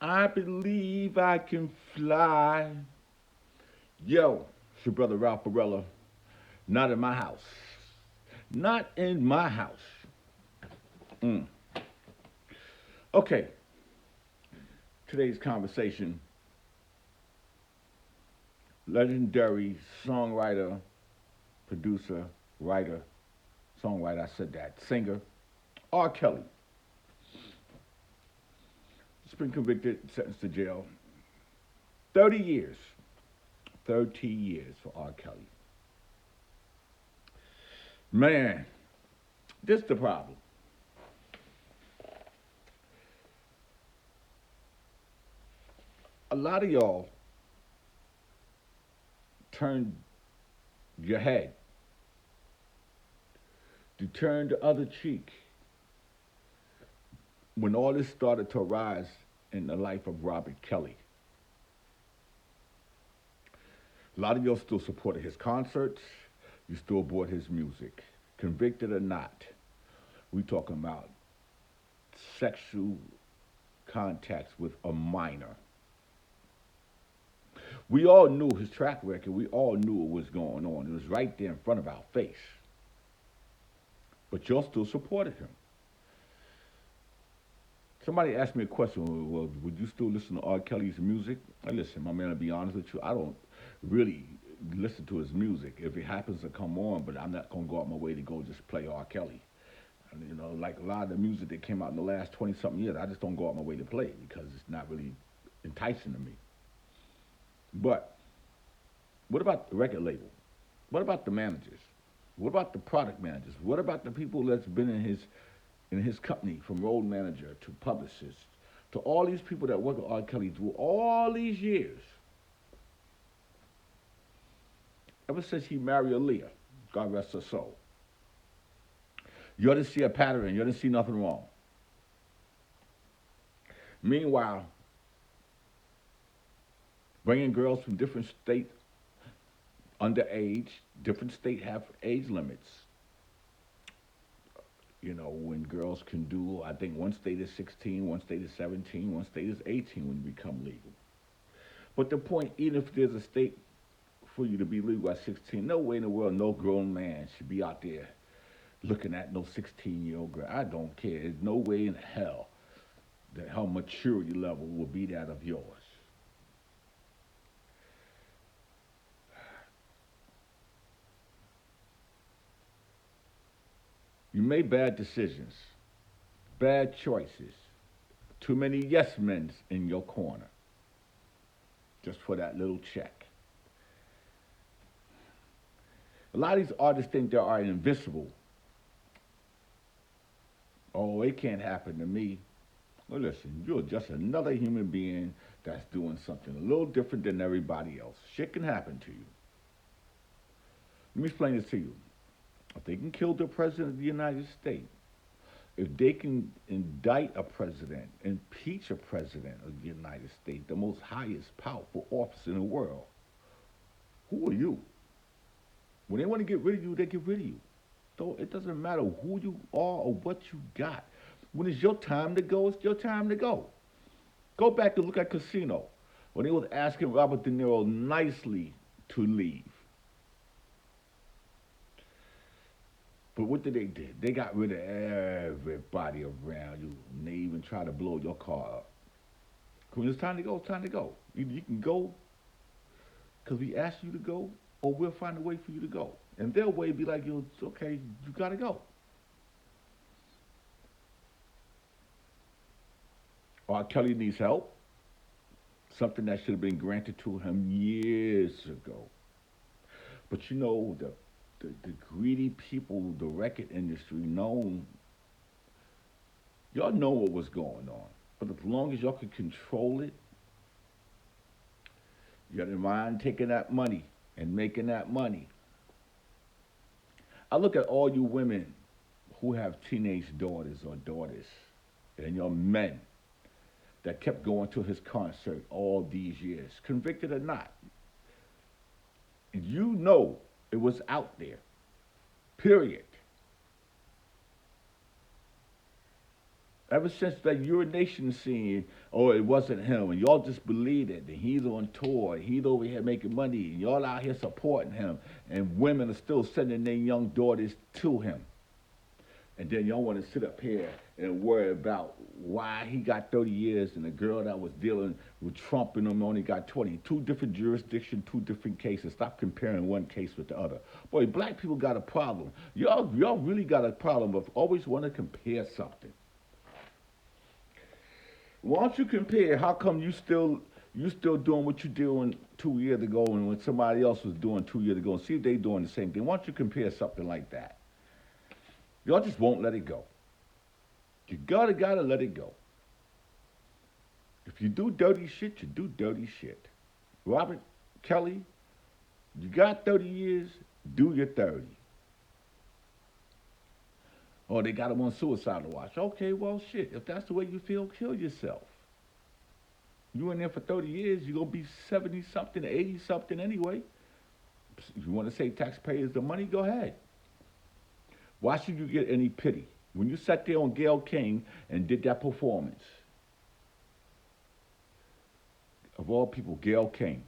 I believe I can fly. Yo, it's your brother Ralph Barella. Not in my house. Not in my house. Mm. Okay, today's conversation, legendary songwriter, producer, writer, songwriter, I said that, singer, R. Kelly. He's been convicted, sentenced to jail. 30 years. 30 years for R. Kelly. Man, this is the problem. A lot of y'all turned your head to turn the other cheek when all this started to arise in the life of Robert Kelly. A lot of y'all still supported his concerts. You still bought his music. Convicted or not, we talking about sexual contacts with a minor. We all knew his track record. We all knew what was going on. It was right there in front of our face. But y'all still supported him. Somebody asked me a question. Well, would you still listen to R. Kelly's music? I listen, my man. To be honest with you, I don't really listen to his music. If it happens to come on, but I'm not gonna go out my way to go just play R. Kelly. And, like a lot of the music that came out in the last 20 something years, I just don't go out my way to play it because it's not really enticing to me. But what about the record label? What about the managers? What about the product managers? What about the people that's been in his company, from road manager to publicist, to all these people that work with R. Kelly through all these years, ever since he married Aaliyah, God rest her soul. You ought to see a pattern. You ought to see nothing wrong. Meanwhile, bringing girls from different states underage, different states have age limits. When girls can do, I think one state is 16, one state is 17, one state is 18 when you become legal. But the point, even if there's a state for you to be legal at 16, no way in the world no grown man should be out there looking at no 16-year-old girl. I don't care. There's no way in hell that her maturity level will be that of yours. You made bad decisions, bad choices, too many yes men's in your corner just for that little check. A lot of these artists think they are invincible. Oh, it can't happen to me. Well, listen, you're just another human being that's doing something a little different than everybody else. Shit can happen to you. Let me explain this to you. If they can kill the president of the United States, if they can indict a president, impeach a president of the United States, the most highest powerful office in the world, who are you? When they want to get rid of you, they get rid of you. So it doesn't matter who you are or what you got. When it's your time to go, it's your time to go. Go back and look at Casino. When they was asking Robert De Niro nicely to leave. But what did they do? They got rid of everybody around you. And they even tried to blow your car up. When it's time to go, it's time to go. Either you can go because we asked you to go, or we'll find a way for you to go. And their way be like, yo, it's okay, you gotta go. R. Kelly needs help. Something that should have been granted to him years ago. But the greedy people, the record industry, y'all know what was going on. But as long as y'all could control it, you didn't mind taking that money and making that money. I look at all you women who have teenage daughters, and your men that kept going to his concert all these years, convicted or not. You know it was out there. Period. Ever since that urination scene, oh, it wasn't him, and y'all just believed it, and he's on tour, and he's over here making money, and y'all out here supporting him, and women are still sending their young daughters to him. And then y'all want to sit up here and worry about why he got 30 years and the girl that was dealing with Trump and them only got 20. Two different jurisdictions, two different cases. Stop comparing one case with the other. Boy, black people got a problem. Y'all really got a problem of always want to compare something. Why don't you compare? How come you still doing what you doing 2 years ago and when somebody else was doing 2 years ago and see if they doing the same thing? Why don't you compare something like that? Y'all just won't let it go. You gotta let it go. If you do dirty shit, you do dirty shit. Robert Kelly, you got 30 years, do your 30. Oh, they got him on suicide watch. Okay, well, shit. If that's the way you feel, kill yourself. You in there for 30 years, you're going to be 70 something, 80 something anyway. If you want to save taxpayers the money, go ahead. Why should you get any pity? When you sat there on Gayle King and did that performance, of all people, Gayle King,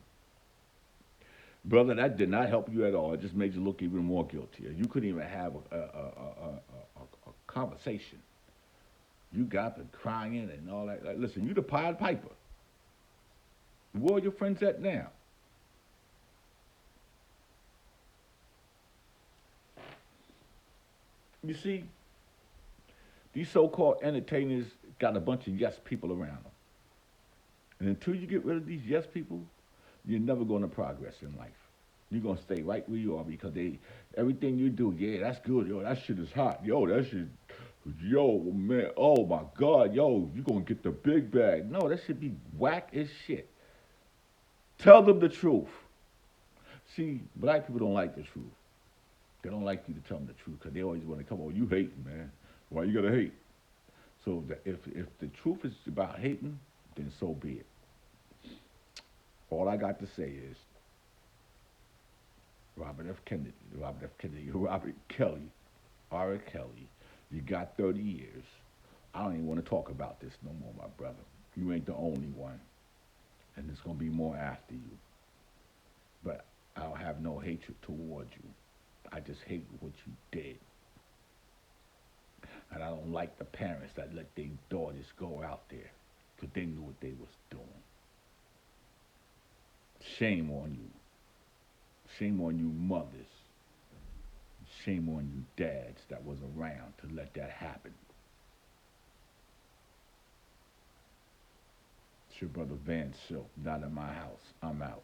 brother, that did not help you at all. It just made you look even more guilty. You couldn't even have a conversation. You got them crying and all that. Like, listen, you the Pied Piper. Where are your friends at now? You see, these so-called entertainers got a bunch of yes people around them. And until you get rid of these yes people, you're never going to progress in life. You're going to stay right where you are because everything you do, yeah, that's good. Yo, that shit is hot. Yo, that shit, yo, man, oh my God, yo, you're going to get the big bag. No, that should be whack as shit. Tell them the truth. See, black people don't like the truth. They don't like you to tell them the truth because they always want to come on, you hating, man. Why you got to hate? So if the truth is about hating, then so be it. All I got to say is Robert Kelly, R.KELLY, you got 30 years. I don't even want to talk about this no more, my brother. You ain't the only one. And there's going to be more after you. But I don't have no hatred towards you. I just hate what you did. And I don't like the parents that let their daughters go out there because they knew what they was doing. Shame on you. Shame on you mothers. Shame on you dads that was around to let that happen. It's your brother VANSILK, not in my house. I'm out.